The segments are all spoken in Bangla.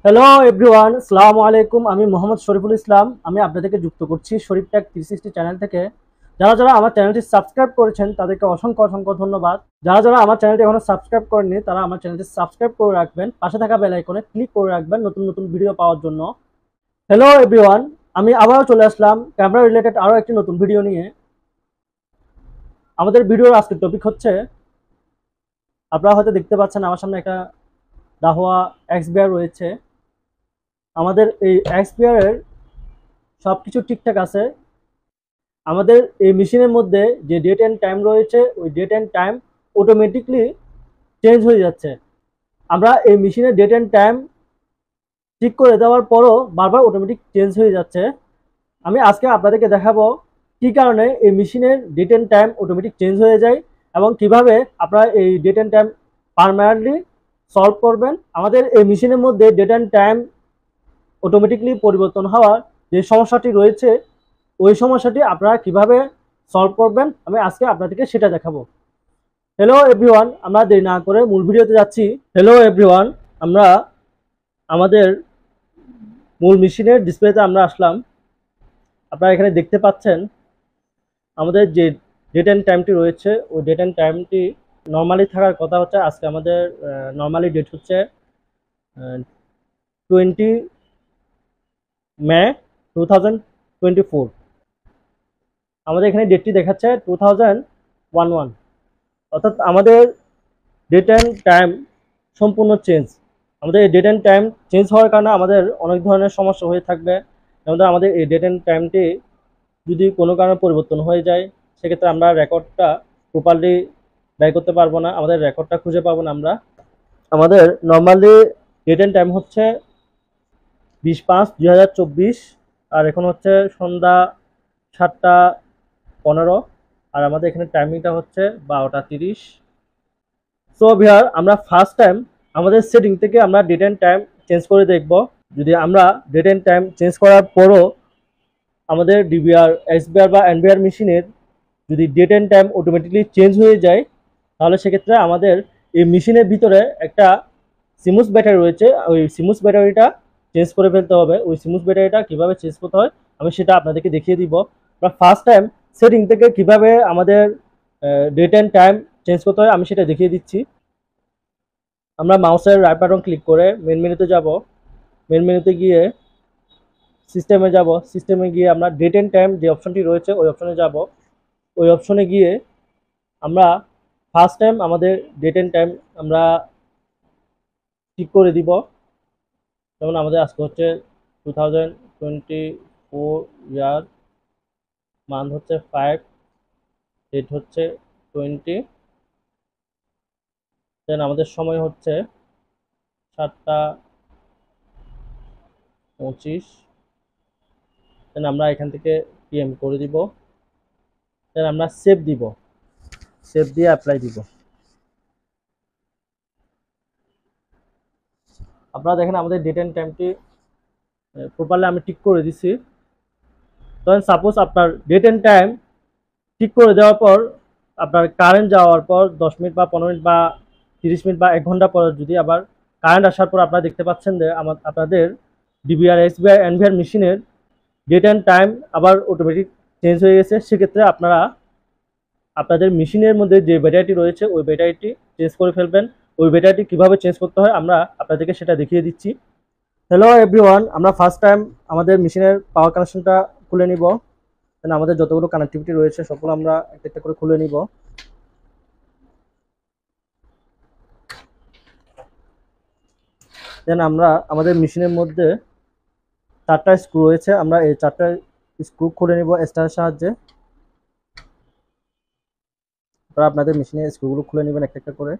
হ্যালো এভরিওয়ান, আসসালামু আলাইকুম। আমি মোহাম্মদ শরীফুল ইসলাম। আমি আপনাদেরকে যুক্ত করছি শরীফ টেক 360 চ্যানেল থেকে। যারা যারা আমার চ্যানেলটি সাবস্ক্রাইব করেছেন তাদেরকে অসংখ্য অসংখ্য ধন্যবাদ। যারা যারা আমার চ্যানেলটি এখনো সাবস্ক্রাইব করেননি তারা আমার চ্যানেলটি সাবস্ক্রাইব করে রাখবেন, পাশে থাকা বেল আইকনে ক্লিক করে রাখবেন নতুন নতুন ভিডিও পাওয়ার জন্য। হ্যালো এভরিওয়ান, আমি আবারও চলে আসলাম ক্যামেরা রিলেটেড আরও একটি নতুন ভিডিও নিয়ে। আমাদের ভিডিওর আজকের টপিক হচ্ছে, আপনারা হয়তো দেখতে পাচ্ছেন আমার সামনে একটা দাহোয়া এক্সবিআর রয়েছে। আমাদের এই এক্সপিআরের সব কিছু ঠিকঠাক আছে। আমাদের এই মেশিনের মধ্যে যে ডেট অ্যান্ড টাইম রয়েছে ওই date and time automatically change হয়ে যাচ্ছে। আমরা এই মেশিনের ডেট অ্যান্ড টাইম ঠিক করে দেওয়ার পরও বারবার অটোমেটিক চেঞ্জ হয়ে যাচ্ছে। আমি আজকে আপনাদেরকে দেখাবো কী কারণে এই মেশিনের date and time automatic change হয়ে যায় এবং কিভাবে আপনারা এই date and time permanently solve করবেন। আমাদের এই মেশিনের মধ্যে ডেট অ্যান্ড টাইম অটোমেটিকলি পরিবর্তন হওয়ার যে সমস্যাটি রয়েছে ওই সমস্যাটি আপনারা কিভাবে সলভ করবেন আমি আজকে আপনাদেরকে সেটা দেখাবো। হ্যালো এভরিওয়ান, আমরা দেরি না করে মূল ভিডিওতে যাচ্ছি। হ্যালো এভরিওয়ান, আমরা আমাদের মূল মেশিনের ডিসপ্লেতে আমরা আসলাম। আপনারা এখানে দেখতে পাচ্ছেন আমাদের যে ডেট অ্যান্ড টাইমটি রয়েছে ওই ডেট অ্যান্ড টাইমটি নর্মালি থাকার কথা হচ্ছে। আজকে আমাদের নর্মালি ডেট হচ্ছে 20 মে 2024। আমাদের এখানে ডেটটি দেখাচ্ছে 2011, অর্থাৎ আমাদের ডেট অ্যান্ড টাইম সম্পূর্ণ চেঞ্জ। আমাদের এই ডেট অ্যান্ড টাইম চেঞ্জ হওয়ার কারণে আমাদের অনেক ধরনের সমস্যা হয়ে থাকবে। যেমন আমাদের এই ডেট অ্যান্ড টাইমটি যদি কোনো কারণে পরিবর্তন হয়ে যায় সেক্ষেত্রে আমরা রেকর্ডটা প্রপারলি বের করতে পারবো না, আমাদের রেকর্ডটা খুঁজে পাবো না আমরা। আমাদের নর্মালি ডেট অ্যান্ড টাইম হচ্ছে 20/5/2024 আর এখন হচ্ছে সন্ধ্যা 7:15 আর আমাদের এখানে টাইমিংটা হচ্ছে 12:30। সো ভিউয়ার, আমরা ফার্স্ট টাইম আমাদের সেটিং থেকে আমরা ডেট অ্যান্ড টাইম চেঞ্জ করে দেখব। যদি আমরা ডেট অ্যান্ড টাইম চেঞ্জ করার পরও আমাদের ডিবিআর, এক্সবিআর বা এনবিআর মেশিনের যদি date and time automatically change হয়ে যায় তাহলে সেক্ষেত্রে আমাদের এই মেশিনের ভিতরে একটা সিমুস ব্যাটারি রয়েছে, ওই সিমুস ব্যাটারিটা চেঞ্জ করে ফেলতে হবে। ওই সিমুস ব্যাটারিটা কীভাবে চেঞ্জ করতে হয় আমি সেটা আপনাদেরকে দেখিয়ে দিব। আমরা ফার্স্ট টাইম সেটিং থেকে কিভাবে আমাদের ডেট অ্যান্ড টাইম চেঞ্জ করতে হয় আমি সেটা দেখিয়ে দিচ্ছি। আমরা মাউসের রাইট বাটন ক্লিক করে মেন মেনুতে যাব। মেন মেনুতে গিয়ে সিস্টেমে যাব। সিস্টেমে গিয়ে আমরা ডেট অ্যান্ড টাইম যে অপশনটি রয়েছে ওই অপশনে যাব। ওই অপশনে গিয়ে আমরা ফার্স্ট টাইম আমাদের ডেট অ্যান্ড টাইম আমরা ঠিক করে দিব। যেমন আমাদের আজকে হচ্ছে 2024 ইয়ার, মান্থ হচ্ছে 5, ডেট হচ্ছে 20, দেন আমাদের সময় হচ্ছে 7:25। দেন আমরা এখান থেকে পিএম করে দিব। দেন আমরা সেভ দিব, সেভ দিয়ে অ্যাপ্লাই দিব। আপনারা দেখেন আমাদের ডেট অ্যান্ড টাইমটি প্রপারলি আমি ঠিক করে দিছি। ধরেন সাপোজ আপনার ডেট অ্যান্ড টাইম ঠিক করে দেওয়ার পর আপনার কারেন্ট যাওয়ার পর 10 মিনিট বা 15 মিনিট বা 30 মিনিট বা 1 ঘন্টা পর যদি আবার কারেন্ট আসার পর আপনারা দেখতে পাচ্ছেন যে আপনাদের ডিবিআর, এসবিআর, এনভিআর মেশিনের ডেট অ্যান্ড টাইম আবার অটোমেটিক চেঞ্জ হয়ে গেছে। সেক্ষেত্রে আপনারা আপনাদের মেশিনের মধ্যে যে ব্যাটারিটি রয়েছে ওই ব্যাটারিটি চেঞ্জ করে ফেলবেন। ওই ব্যাটারিটি কীভাবে চেঞ্জ করতে হয় আমরা আপনাদেরকে সেটা দেখিয়ে দিচ্ছি। হ্যালো এভরিওয়ান, আমরা ফার্স্ট টাইম আমাদের মেশিনের পাওয়ার কানেকশনটা খুলে নিব। দেন আমাদের যতগুলো কানেক্টিভিটি রয়েছে সবগুলো আমরা একটা একটা করে খুলে নিব। দেন আমরা আমাদের মেশিনের মধ্যে 4টা স্ক্রু রয়েছে, আমরা এই 4টা স্ক্রু খুলে নিব স্টারের সাহায্যে। আপনারা আপনাদের মেশিনের স্ক্রুগুলো খুলে নেবেন একটা একটা করে।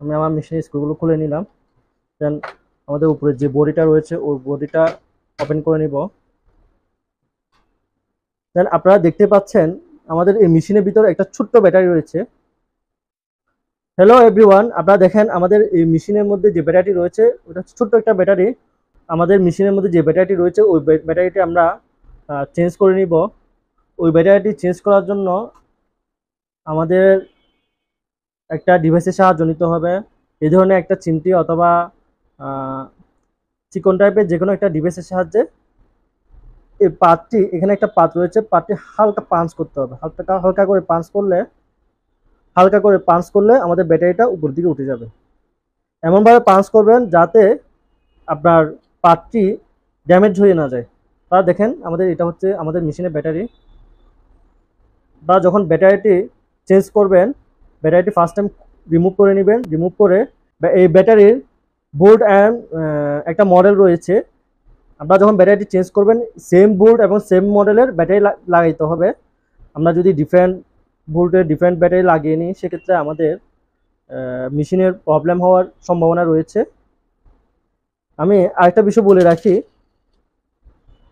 আমি আমার মেশিনের স্ক্রুগুলো খুলে নিলাম। দেন আমাদের উপরে যে বডিটা রয়েছে ওই বডিটা ওপেন করে নিব। দেন আপনারা দেখতে পাচ্ছেন আমাদের এই মেশিনের ভিতরে একটা ছোট্ট ব্যাটারি রয়েছে। হ্যালো এভরিওয়ান, আপনারা দেখেন আমাদের এই মেশিনের মধ্যে যে ব্যাটারিটি রয়েছে ওটা ছোট্ট একটা ব্যাটারি। আমাদের মেশিনের মধ্যে যে ব্যাটারিটি রয়েছে ওই ব্যাটারিটি আমরা চেঞ্জ করে নিব। ওই ব্যাটারিটি চেঞ্জ করার জন্য আমাদের একটা ডিভাইসের সাহায্য নিতে হবে। এই ধরনের একটা চিমটি অথবা চিকন টাইপের যে কোনো একটা ডিভাইসের সাহায্যে এই পাতটি, এখানে একটা পাত রয়েছে, পাতটি হালকা পাঞ্চ করতে হবে। হালকা হালকা করে পাঞ্চ করলে আমাদের ব্যাটারিটা উপর দিকে উঠে যাবে। এমনভাবে পাঞ্চ করবেন যাতে আপনার পাতটি ড্যামেজ হয়ে না যায়। তা দেখেন আমাদের এটা হচ্ছে আমাদের মেশিনের ব্যাটারি। বা যখন ব্যাটারিটি চেঞ্জ করবেন, ব্যাটারিটি ফার্স্ট টাইম রিমুভ করে নেবেন। রিমুভ করে এই ব্যাটারির বোর্ড অ্যান্ড একটা মডেল রয়েছে, আপনারা যখন ব্যাটারিটি চেঞ্জ করবেন সেম বোর্ড এবং সেম মডেলের ব্যাটারি লাগাইতে হবে। আমরা যদি ডিফারেন্ট বোর্ডের ডিফারেন্ট ব্যাটারি লাগিয়ে নিই সেক্ষেত্রে আমাদের মেশিনের প্রবলেম হওয়ার সম্ভাবনা রয়েছে। আমি আরেকটা বিষয় বলে রাখি,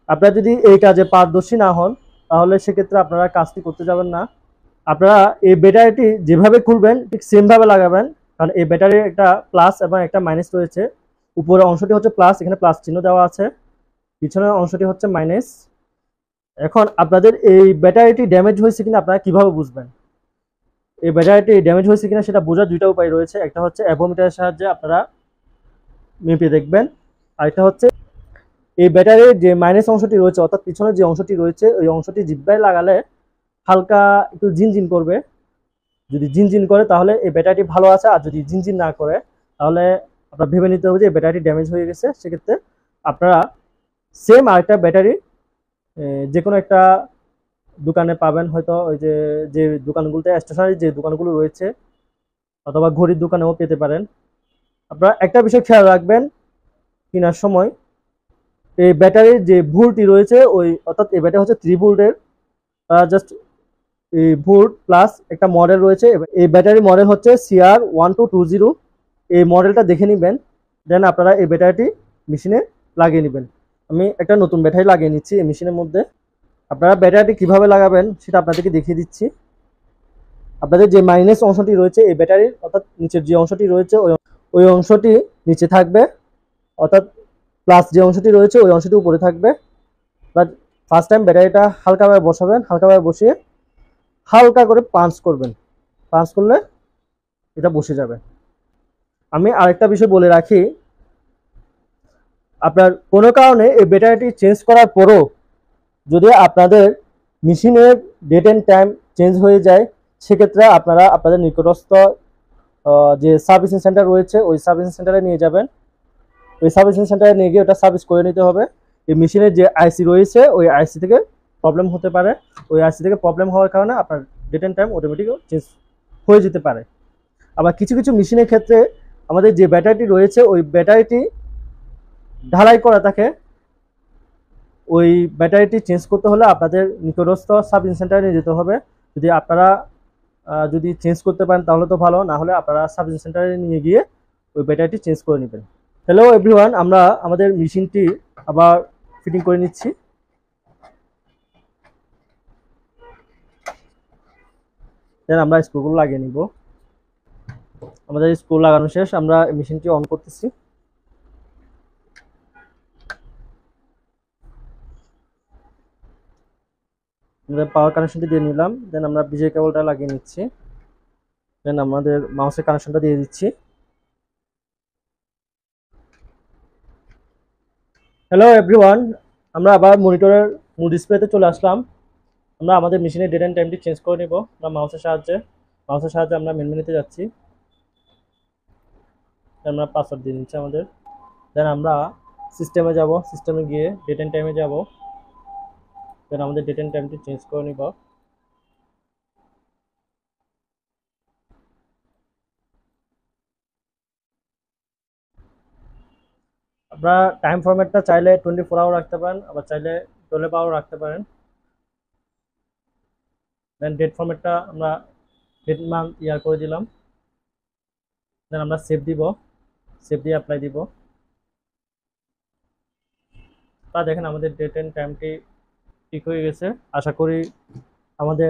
আপনারা যদি এই কাজে পারদর্শী না হন তাহলে সেক্ষেত্রে আপনারা কাজটি করতে যাবেন না। আপনারা এই ব্যাটারিটি যেভাবে খুলবেন ঠিক সেমভাবে লাগাবেন, কারণ এই ব্যাটারির একটা প্লাস এবং একটা মাইনাস রয়েছে। উপরের অংশটি হচ্ছে প্লাস, এখানে প্লাস চিহ্ন দেওয়া আছে, পিছনের অংশটি হচ্ছে মাইনাস। এখন আপনাদের এই ব্যাটারিটি ড্যামেজ হয়েছে কিনা আপনারা কিভাবে বুঝবেন? এই ব্যাটারিটি ড্যামেজ হয়েছে কিনা সেটা বোঝার দুইটা উপায় রয়েছে। একটা হচ্ছে অ্যাভোমিটারের সাহায্যে আপনারা মেপে দেখবেন, আর একটা হচ্ছে এই ব্যাটারির যে মাইনাস অংশটি রয়েছে অর্থাৎ পিছনের যে অংশটি রয়েছে ওই অংশটি জিব্বায় লাগালে হালকা একটু জিনজিন করবে। যদি জিনজিন করে তাহলে এই ব্যাটারিটি ভালো আছে, আর যদি জিনজিন না করে তাহলে আপনার ভেবে নিতে হবে যে এই ব্যাটারিটি ড্যামেজ হয়ে গেছে। সেক্ষেত্রে আপনারা সেম আরেকটা ব্যাটারি যে কোনো একটা দোকানে পাবেন, হয়তো ওই যে যে দোকানগুলোতে স্টেশনারি যে দোকানগুলো রয়েছে অথবা ঘড়ির দোকানেও পেতে পারেন। আপনারা একটা বিষয় খেয়াল রাখবেন, কেনার সময় এই ব্যাটারির যে ভোল্টটি রয়েছে ওই অর্থাৎ এই ব্যাটারি হচ্ছে 3 ভোল্টের, জাস্ট এই ভোল্ট প্লাস একটা মডেল রয়েছে। এই ব্যাটারি মডেল হচ্ছে CR1220। এই মডেলটা দেখে নেবেন, দেন আপনারা এই ব্যাটারিটি মেশিনে লাগিয়ে নেবেন। আমি একটা নতুন ব্যাটারি লাগিয়ে নিচ্ছি এই মেশিনের মধ্যে। আপনারা ব্যাটারিটি কিভাবে লাগাবেন সেটা আপনাদেরকে দেখিয়ে দিচ্ছি। আপনাদের যে মাইনাস অংশটি রয়েছে এই ব্যাটারির অর্থাৎ নিচের যে অংশটি রয়েছে ওই অংশটি নিচে থাকবে, অর্থাৎ প্লাস যে অংশটি রয়েছে ওই অংশটি উপরে থাকবে। বাট ফার্স্ট টাইম ব্যাটারিটা হালকাভাবে বসাবেন, হালকাভাবে বসিয়ে হালকা করে পাঞ্চ করবেন। পাঞ্চ করলে এটা বসে যাবে। আমি আরেকটা বিষয় বলে রাখি, আপনার কোনো কারণে এই ব্যাটারিটি চেঞ্জ করার পরও যদি আপনাদের মেশিনের ডেট অ্যান্ড টাইম চেঞ্জ হয়ে যায় সেক্ষেত্রে আপনারা আপনাদের নিকটস্থ যে সার্ভিসিং সেন্টার রয়েছে ওই সার্ভিসিং সেন্টারে নিয়ে যাবেন। ওই সার্ভিসিং সেন্টারে নিয়ে গিয়ে ওটা সার্ভিস করে নিতে হবে। এই মেশিনের যে আইসি রয়েছে ওই আইসি থেকে প্রবলেম হতে পারে, ওই আইসি থেকে প্রবলেম হওয়ার কারণে আপনার date and time automatic change হয়ে যেতে পারে। আবার কিছু কিছু মেশিনের ক্ষেত্রে আমাদের যে ব্যাটারিটি রয়েছে ওই ব্যাটারিটি ঢালাই করা থাকে, ওই ব্যাটারিটি চেঞ্জ করতে হলে আপনাদের নিকটস্থ সার্ভিসিং সেন্টারে নিয়ে যেতে হবে। যদি আপনারা যদি চেঞ্জ করতে পারেন তাহলে তো ভালো, না হলে আপনারা সার্ভিসিং সেন্টারে নিয়ে গিয়ে ওই ব্যাটারিটি চেঞ্জ করে নেবেন। হ্যালো এভরিওয়ান, আমরা আমাদের মেশিনটি আবার ফিটিং করে নিচ্ছি। দেন আমরা স্ক্রুগুলো লাগিয়ে নিব। আমাদের স্ক্রু লাগানো শেষ, আমরা মেশিনটি অন করতেছি। আমরা পাওয়ার কানেকশনটি দিয়ে নিলাম, দেন আমরা বিজয় কেবলটা লাগিয়ে নিচ্ছি। দেন আমাদের মাউসের কানেকশনটা দিয়ে দিচ্ছি। হ্যালো এভরিওয়ান, আমরা আবার মনিটরের মূল ডিসপ্লেতে চলে আসলাম। আমরা আমাদের মেশিনের ডেট অ্যান্ড টাইমটি চেঞ্জ করে নেব আমরা মাউসের সাহায্যে আমরা মেন মেনুতে যাচ্ছি। আমরা পাসওয়ার্ড দিয়ে নিচ্ছি আমাদের। দেন আমরা সিস্টেমে যাব, সিস্টেমে গিয়ে ডেট অ্যান্ড টাইমে যাব। দেন আমাদের ডেট অ্যান্ড টাইমটি চেঞ্জ করে নিব। আপনারা টাইম ফরম্যাটটা চাইলে 24 আওয়ার রাখতে পারেন, আবার চাইলে 12 আওয়ার রাখতে পারেন। দেন ডেট ফরম্যাটটা আমরা ডেট মান্থ ইয়ার করে দিলাম। দেন আমরা সেভ দিব, সেভ দিয়ে অ্যাপ্লাই দিব। তা দেখেন আমাদের ডেট অ্যান্ড টাইমটি ঠিক হয়ে গেছে। আশা করি আমাদের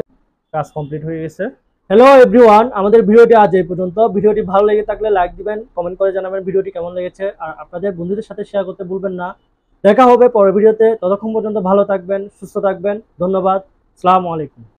কাজ কমপ্লিট হয়ে গেছে। হ্যালো এভরিওয়ান, আমাদের ভিডিওটি আজ এই পর্যন্ত। ভিডিওটি ভালো লেগে থাকলে লাইক দিবেন, কমেন্ট করে জানাবেন ভিডিওটি কেমন লেগেছে, আর আপনাদের বন্ধুদের সাথে শেয়ার করতে ভুলবেন না। দেখা হবে পরের ভিডিওতে, ততক্ষণ পর্যন্ত ভালো থাকবেন, সুস্থ থাকবেন। ধন্যবাদ। আসসালামু আলাইকুম।